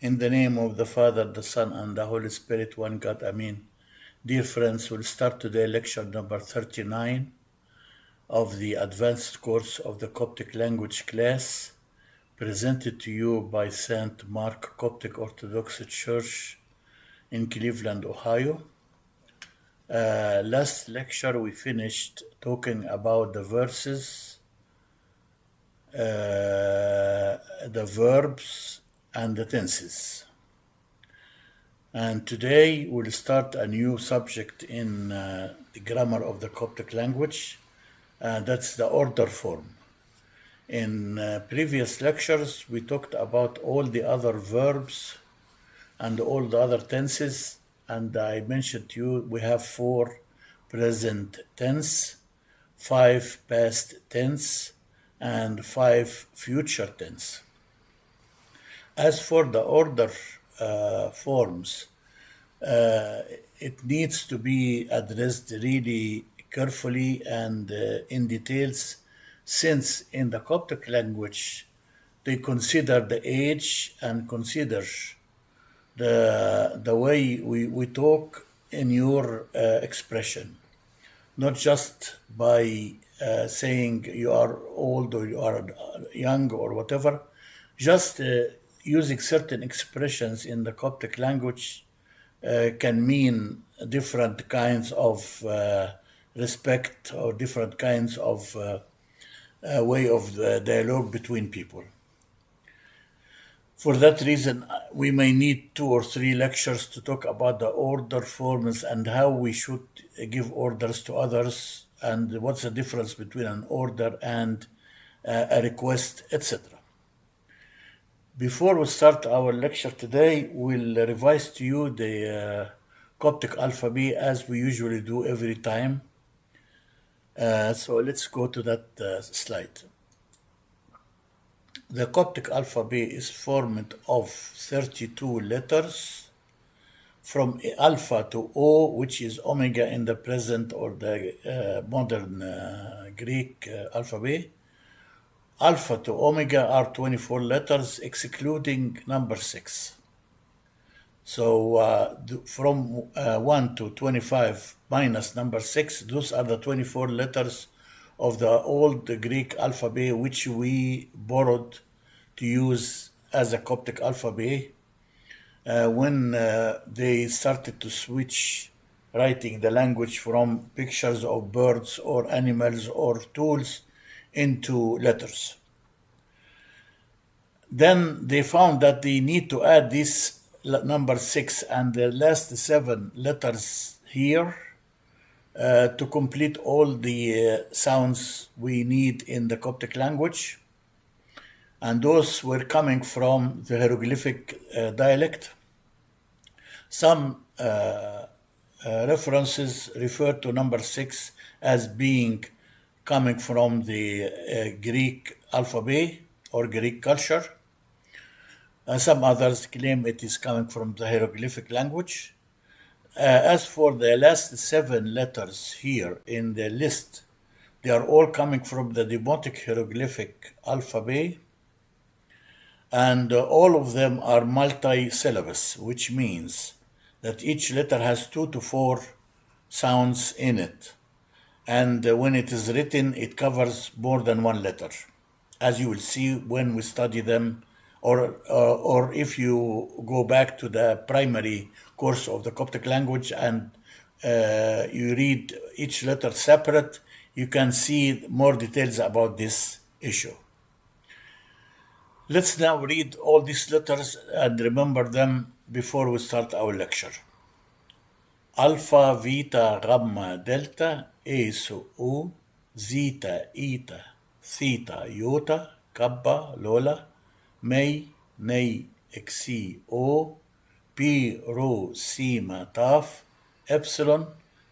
In the name of the Father, the Son, and the Holy Spirit, one God, Amen. Dear friends, we'll start today lecture number 39 of the advanced course of the Coptic language class, presented to you by St. Mark Coptic Orthodox Church in Cleveland, Ohio. Last lecture we finished talking about the verses, the verbs, and the tenses. And today we'll start a new subject in the grammar of the Coptic language, and that's the order form. In previous lectures, we talked about all the other verbs and all the other tenses, and I mentioned to you we have 4 present tense, 5 past tense, and 5 future tense. As for the order forms, it needs to be addressed really carefully and in details, since in the Coptic language they consider the age and consider the way we talk in your expression, not just by saying you are old or you are young or whatever, just using certain expressions in the Coptic language can mean different kinds of respect or different kinds of way of the dialogue between people. For that reason, we may need 2 or 3 lectures to talk about the order forms and how we should give orders to others and what's the difference between an order and a request, etc. Before we start our lecture today, we'll revise to you the Coptic alphabet as we usually do every time. So let's go to that slide. The Coptic alphabet is formed of 32 letters from alpha to O, which is omega in the present or the modern Greek alphabet. Alpha to omega are 24 letters, excluding number 6. So from 1 to 25 minus number 6, those are the 24 letters of the old Greek alphabet, which we borrowed to use as a Coptic alphabet when they started to switch writing the language from pictures of birds or animals or tools into letters. Then they found that they need to add this number 6 and the last 7 letters here to complete all the sounds we need in the Coptic language. And those were coming from the hieroglyphic dialect. Some references refer to number 6 as being coming from the Greek alphabet or Greek culture. Some others claim it is coming from the hieroglyphic language. As for the last 7 letters here in the list, they are all coming from the Demotic hieroglyphic alphabet, and all of them are multi-syllabus, which means that each letter has 2 to 4 sounds in it. And when it is written, it covers more than one letter, as you will see when we study them, or if you go back to the primary course of the Coptic language and you read each letter separate, you can see more details about this issue. Let's now read all these letters and remember them before we start our lecture. Alpha, Vita, Gamma, Delta, Eso, U, Zeta, Eta, Theta, Iota, Kappa, Lola, May, Nei, Xi, O, Pi, Rho, Sigma, Taf, Epsilon,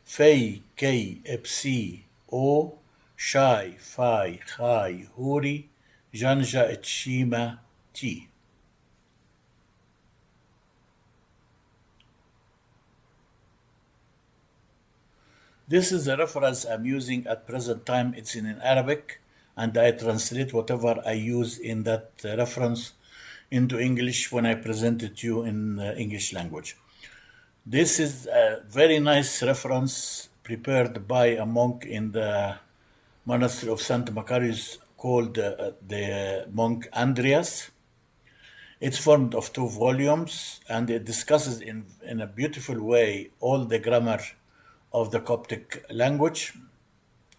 Phi, K, Epsi, O, Shai, Phi, Chai, Huri, Janja, Etshima, T. This is the reference I'm using at present time. It's in Arabic, and I translate whatever I use in that reference into English when I present it to you in English language. This is a very nice reference prepared by a monk in the monastery of St. Macarius called the monk Andreas. It's formed of 2 volumes, and it discusses in a beautiful way all the grammar of the Coptic language.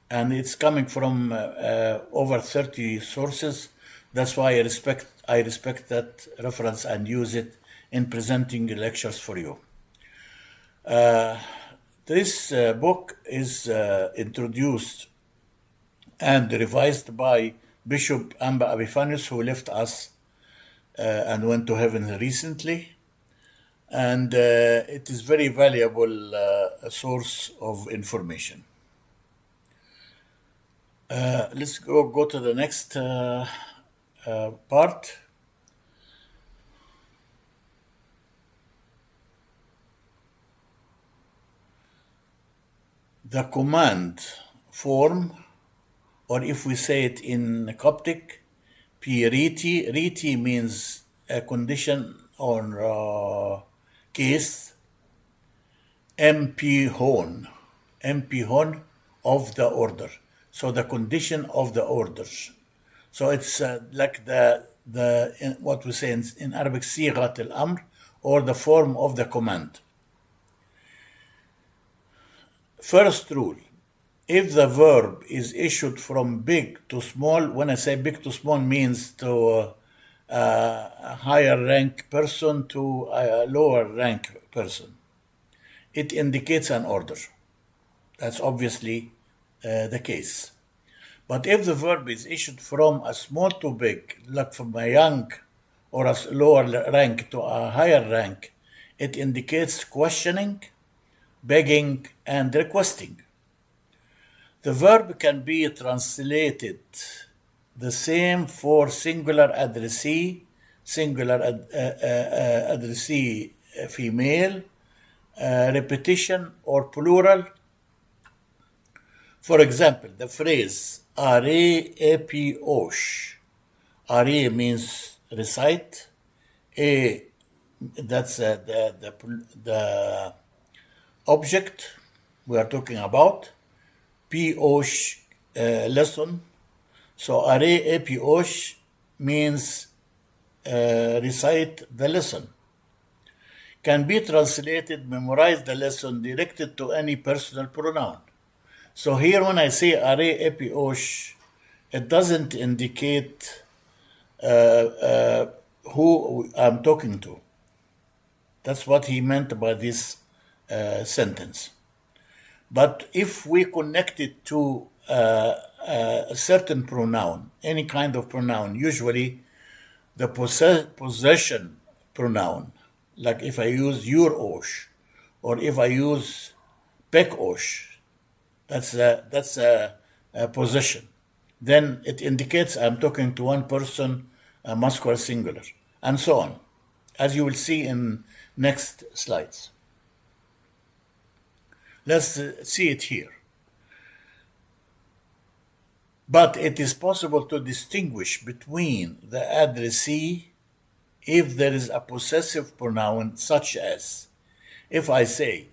And it's coming from over 30 sources. That's why I respect that reference and use it in presenting lectures for you. This book is introduced and revised by Bishop Amba Epiphanius, who left us and went to heaven recently. And it is very valuable source of information. Let's go to the next part. The command form, or if we say it in Coptic, P-riti. Riti means a condition or case. MP-hon of the order. So the condition of the orders. So it's like what we say in Arabic, sighat al-amr, or the form of the command. First rule, if the verb is issued from big to small, when I say big to small means to a higher rank person to a lower rank person, it indicates an order. That's obviously the case. But if the verb is issued from a small to big, like from a young or a lower rank to a higher rank, it indicates questioning, begging, and requesting. The verb can be translated the same for singular addressee female, repetition, or plural. For example, the phrase are epiosh. Are means recite. That's the object we are talking about. Piosh lesson. So are epiosh means recite the lesson. Can be translated memorize the lesson directed to any personal pronoun. So here when I say are epiosh, it doesn't indicate who I'm talking to. That's what he meant by this sentence. But if we connect it to a certain pronoun, any kind of pronoun, usually the possession pronoun, like if I use your osh, or if I use pek osh, that's a possession. Then it indicates I'm talking to one person, a masculine singular, and so on, as you will see in next slides. Let's see it here. But it is possible to distinguish between the addressee if there is a possessive pronoun, such as if I say,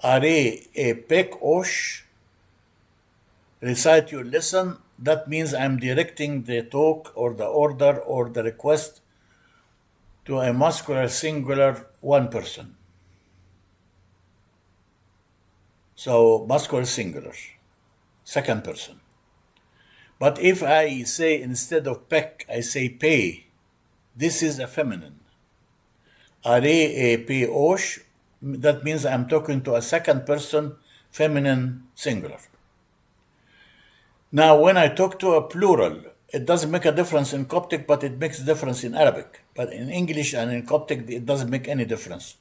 are e pek osh, recite your lesson, that means I'm directing the talk or the order or the request to a masculine singular one person. So masculine singular, second person. But if I say instead of pek, I say pay, this is a feminine. Are e pe osh, that means I'm talking to a second person feminine singular. Now, when I talk to a plural, it doesn't make a difference in Coptic, but it makes a difference in Arabic. But in English and in Coptic, it doesn't make any difference.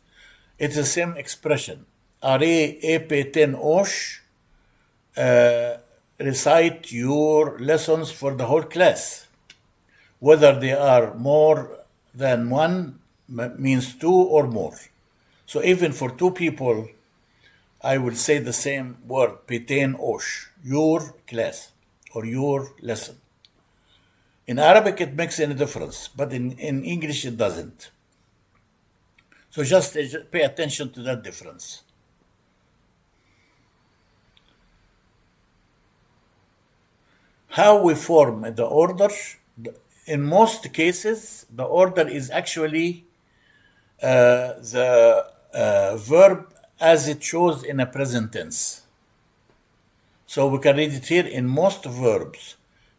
It's the same expression. Are epe ten osh, recite your lessons for the whole class. Whether they are more than one means two or more. So even for two people, I will say the same word, peten osh, your class or your lesson. In Arabic, it makes any difference, but in English, it doesn't. So just pay attention to that difference. How we form the order, in most cases, the order is actually the verb as it shows in a present tense. So we can read it here. In most verbs,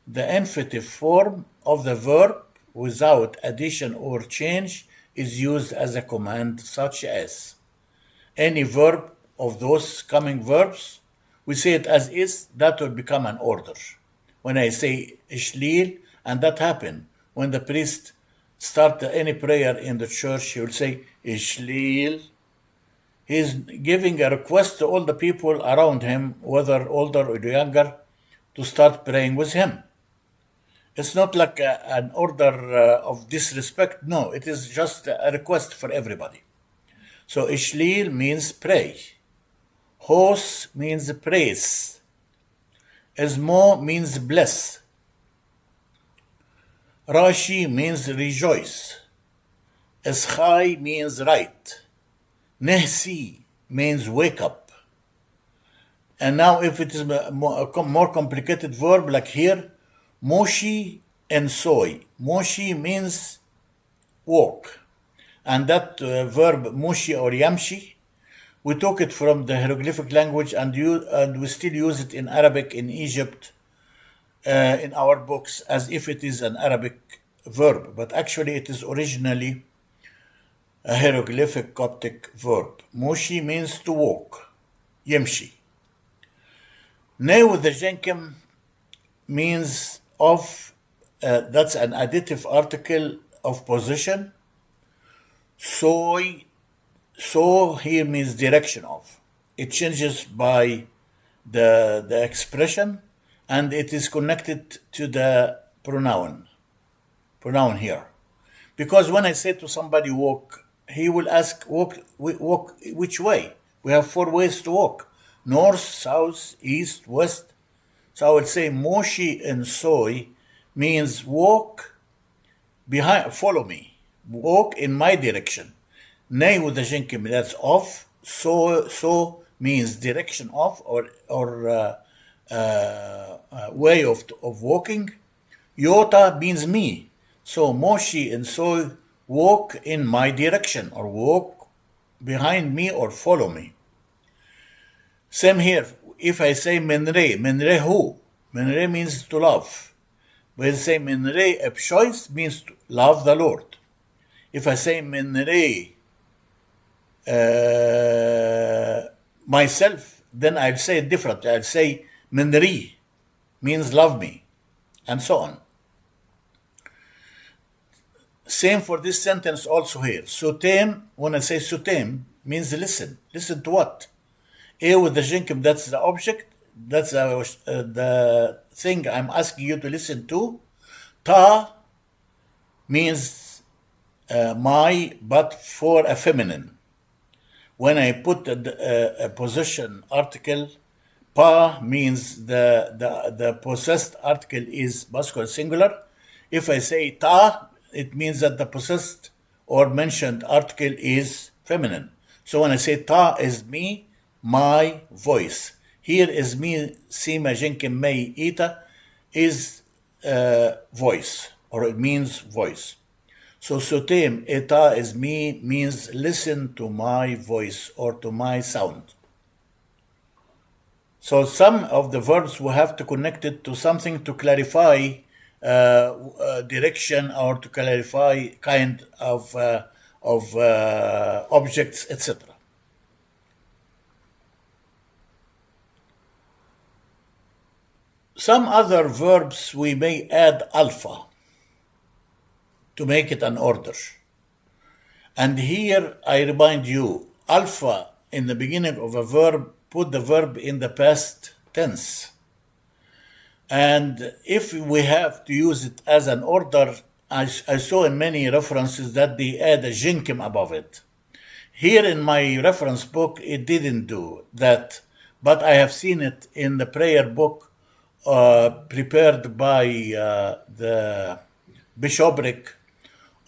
the infinitive form of the verb without addition or change is used as a command, such as any verb of those coming verbs, we say it as is, that will become an order. When I say ishlil, and that happened when the priest start any prayer in the church, he will say ishlil. He's giving a request to all the people around him, whether older or younger, to start praying with him. It's not like an order of disrespect. No, it is just a request for everybody. So ishlil means pray. Hos means praise. Esmo means bless. Rashi means rejoice. Eschai means write. Nehsi means wake up. And now if it is a more complicated verb like here, moshi and soy. Moshi means walk. And that verb moshi or yamshi, we took it from the hieroglyphic language and we still use it in Arabic in Egypt in our books as if it is an Arabic verb. But actually it is originally a hieroglyphic Coptic verb. Moshi means to walk. Yemshi. Ne with the jenkim means of, that's an additive article of position. Soy, so here means direction of. It changes by the expression and it is connected to the pronoun here. Because when I say to somebody walk, he will ask, walk which way? We have 4 ways to walk. North, south, east, west. So I would say moshi and soy means walk behind, follow me. Walk in my direction. Nay with the jenkim, that's off. So means direction of or way of walking. Yota means me. So moshi and soy walk in my direction or walk behind me or follow me. Same here. If I say menre who? Menre means to love. When I say menre epshois means to love the Lord. If I say menre myself, then I'll say it different. I'll say menri means love me, and so on. Same for this sentence also here. Sutem, when I say sutem, means listen. Listen to what? A with the jinkim, that's the object. That's the thing I'm asking you to listen to. Ta means my, but for a feminine. When I put a possession article, pa means the possessed article is masculine singular. If I say ta, it means that the possessed or mentioned article is feminine. So when I say ta is me, my voice. Here is me, sima jenkim mei ita, is voice, or it means voice. So sotem eta is me means listen to my voice or to my sound. So some of the verbs we have to connect it to something to clarify direction or to clarify kind of objects, etc. Some other verbs we may add alpha to make it an order. And here I remind you, alpha in the beginning of a verb, put the verb in the past tense. And if we have to use it as an order, I saw in many references that they add a jinkim above it. Here in my reference book, it didn't do that, but I have seen it in the prayer book prepared by the bishopric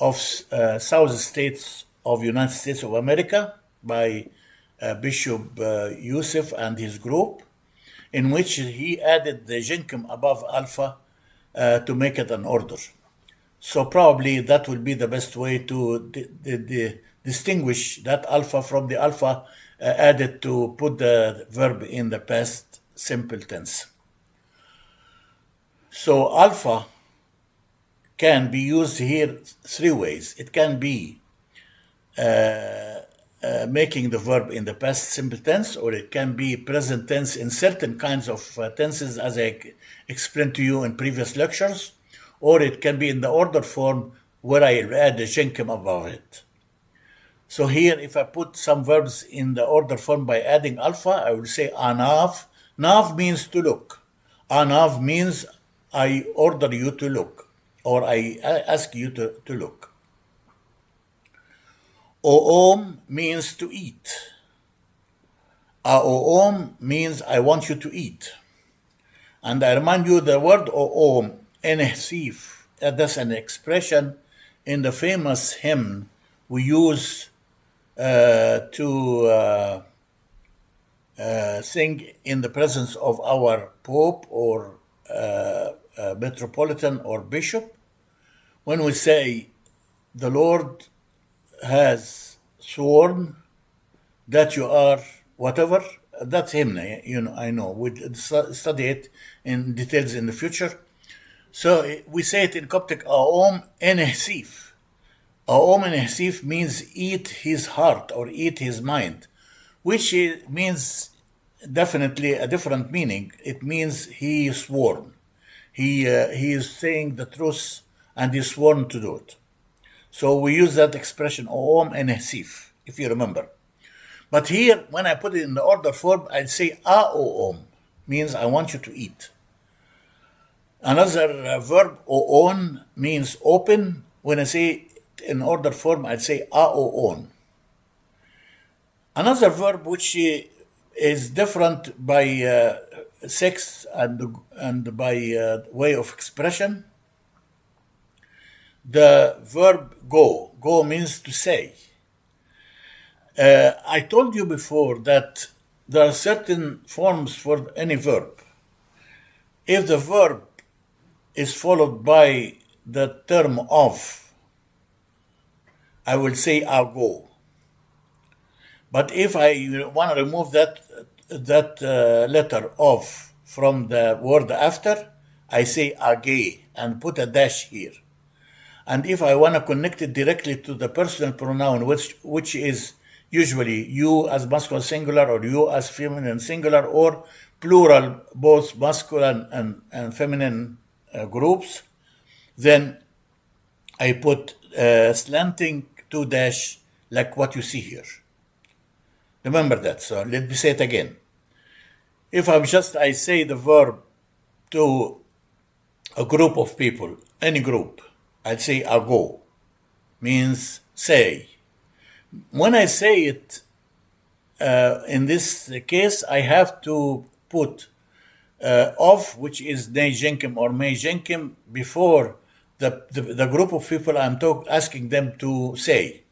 of South States of United States of America by Bishop Yusuf and his group, in which he added the Jenkim above alpha to make it an order. So probably that will be the best way to distinguish that alpha from the alpha added to put the verb in the past simple tense. So alpha can be used here three ways. It can be making the verb in the past simple tense, or it can be present tense in certain kinds of tenses, as I explained to you in previous lectures, or it can be in the order form where I add the Jenkim above it. So here, if I put some verbs in the order form by adding alpha, I will say anav. Nav means to look. Anav means I order you to look, or I ask you to look. Oom means to eat. Aoom means I want you to eat. And I remind you the word oom, enehsif, that's an expression in the famous hymn we use to sing in the presence of our Pope or Metropolitan or Bishop. When we say, the Lord has sworn that you are whatever, that's hymn, I know. We'll study it in details in the future. So we say it in Coptic, Aom enehsif. Aom enehsif means eat his heart or eat his mind, which means definitely a different meaning. It means he is sworn. He is saying the truth and he's sworn to do it. So we use that expression, Oom enehsif, if you remember. But here, when I put it in the order form, I'd say Aoom, means I want you to eat. Another verb, oon, means open. When I say in order form, I'd say aoon. Another verb which is different by sex and by way of expression, the verb go. Go means to say. I told you before that there are certain forms for any verb. If the verb is followed by the term of, I will say I'll go. But if I want to remove that letter of from the word after, I say age and put a dash here. And if I want to connect it directly to the personal pronoun, which is usually you as masculine singular or you as feminine singular or plural, both masculine and feminine groups, then I put slanting to dash like what you see here. Remember that. So let me say it again. If I say the verb to a group of people, any group, I'd say ago, means say. When I say it, in this case, I have to put of, which is ne jenkim or me jenkim, before the group of people I'm asking them to say.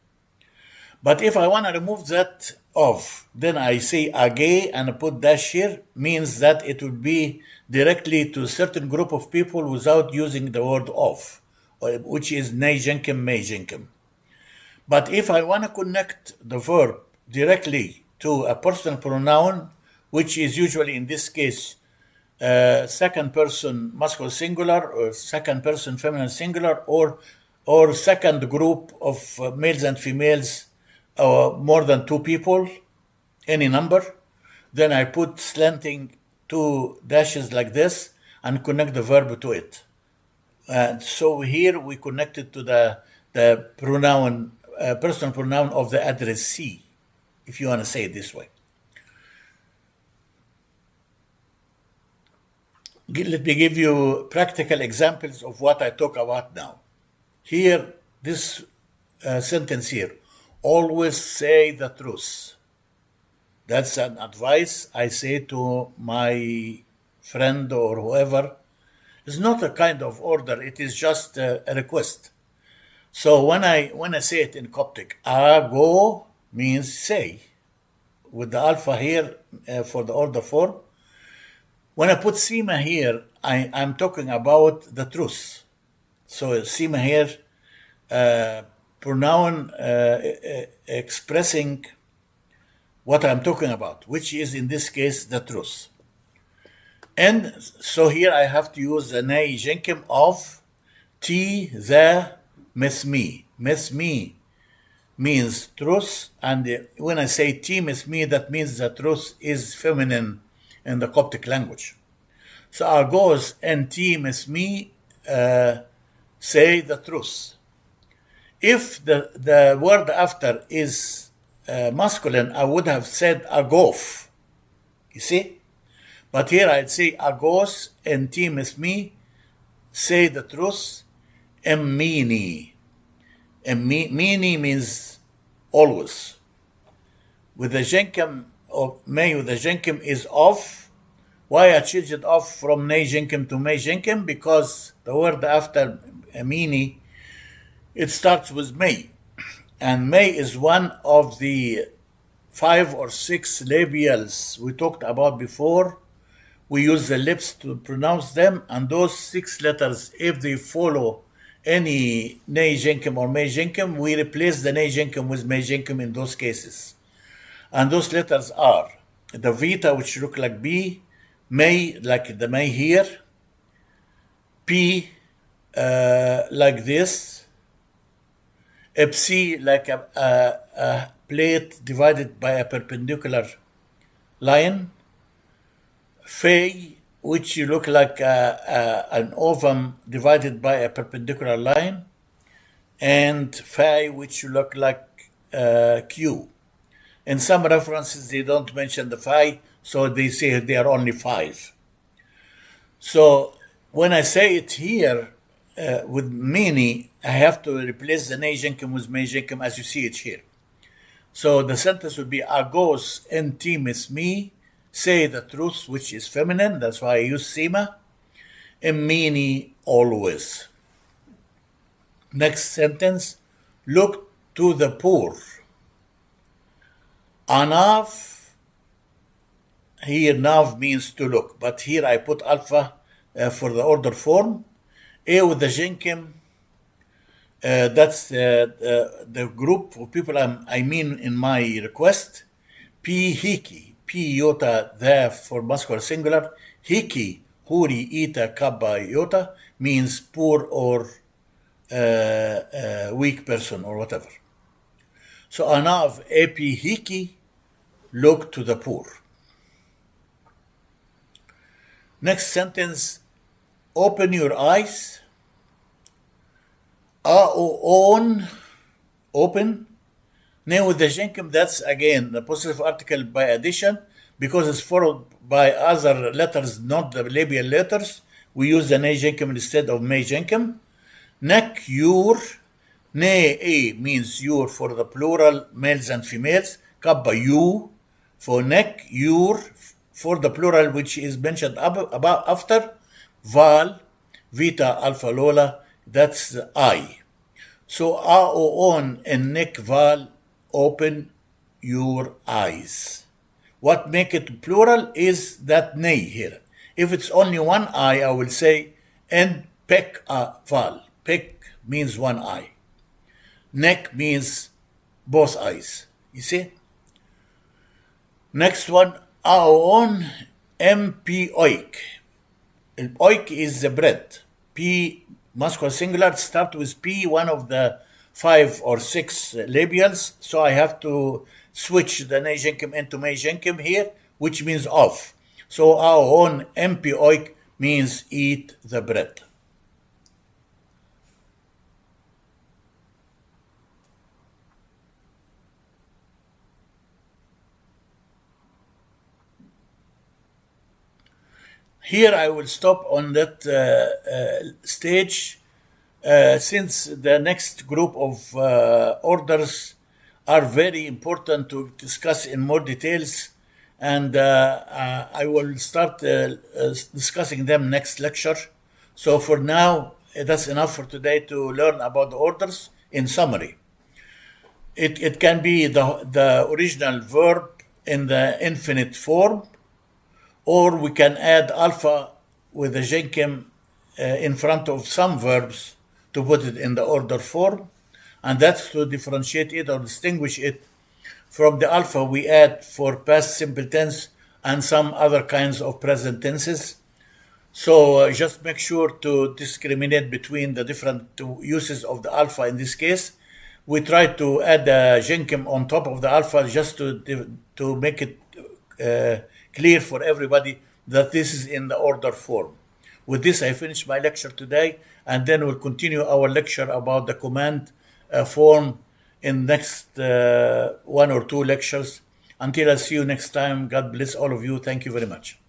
But if I want to remove that of, then I say age and I put dash here, means that it would be directly to a certain group of people without using the word of, which is ne jenkim, me jenkim. But if I want to connect the verb directly to a personal pronoun, which is usually in this case second person masculine singular or second person feminine singular or second group of males and females, more than two people, any number, then I put slanting two dashes like this and connect the verb to it. So here we connect it to the pronoun, personal pronoun of the addressee, if you want to say it this way. Let me give you practical examples of what I talk about now. Here, this sentence here, always say the truth. That's an advice I say to my friend or whoever. It's not a kind of order, it is just a request. So when I say it in Coptic, ago means say, with the alpha here for the order form. When I put sima here, I'm talking about the truth. So sima here, pronoun expressing what I'm talking about, which is in this case the truth. And so here I have to use the nei jenkim of ti the mesmi. Mesmi means truth, and when I say ti mesmi, that means the truth is feminine in the Coptic language. So argos and ti mesmi say the truth. If the word after is masculine, I would have said agof. You see? But here I'd say agos and ti mesmi say the truth. Emmini. Mini means always. With the jenkim of may, with the jenkim is off. Why I changed it off from nei jenkim to may jenkim? Because the word after mini, it starts with may. And may is one of the 5 or 6 labials we talked about before. We use the lips to pronounce them, and those 6 letters, if they follow any nei jenkim or may jenkim, we replace the nei jenkim with may jenkim in those cases. And those letters are the vita, which look like B, may, like the may here, P, like this, Psi, like a plate divided by a perpendicular line, Phi, which you look like an ovum divided by a perpendicular line, and Phi, which you look like Q. In some references, they don't mention the Phi, so they say they are only 5. So when I say it here with mini, I have to replace the nei jenkim with may jenkim as you see it here. So the sentence would be agos en timis me, say the truth, which is feminine, that's why I use sima, and mini always. Next sentence, look to the poor. Anav, here nav means to look, but here I put alpha for the order form. A with the jenkim, that's the group of people I mean in my request. P hiki, P iota, the for masculine singular. Hiki, huri, ita, kappa, iota means poor or weak person or whatever. So anav, epi hiki, look to the poor. Next sentence, open your eyes. On, open. Now with the jenkim, that's again the possessive article by addition, because it's followed by other letters, not the labial letters. We use the nei jenkim instead of may jenkim. Neck, your. Ne, a means your for the plural, males and females. Kappa, you for neck, your for the plural, which is mentioned about after. Val, vita, alpha, lola, that's I. So on and neck, val, open your eyes. What make it plural is that nei here. If it's only one eye, I will say en pek val. Pek means one eye. Neck means both eyes. You see? Next one, aon mp oik. Oik is the bread. P, masculine singular, start with P, one of the 5 or 6 labials. So I have to switch the nei jenkim into may jenkim here, which means of. So aon mp oik means eat the bread. Here I will stop on that stage since the next group of orders are very important to discuss in more details, and I will start discussing them next lecture. So for now, that's enough for today to learn about the orders. In summary, it can be the original verb in the infinite form, or we can add alpha with a jenkem in front of some verbs to put it in the order form, and that's to differentiate it or distinguish it from the alpha we add for past simple tense and some other kinds of present tenses. So just make sure to discriminate between the different uses of the alpha in this case. We try to add a jenkem on top of the alpha just to make it clear for everybody that this is in the order form. With this, I finish my lecture today, and then we'll continue our lecture about the command form in next 1 or 2 lectures. Until I see you next time, God bless all of you. Thank you very much.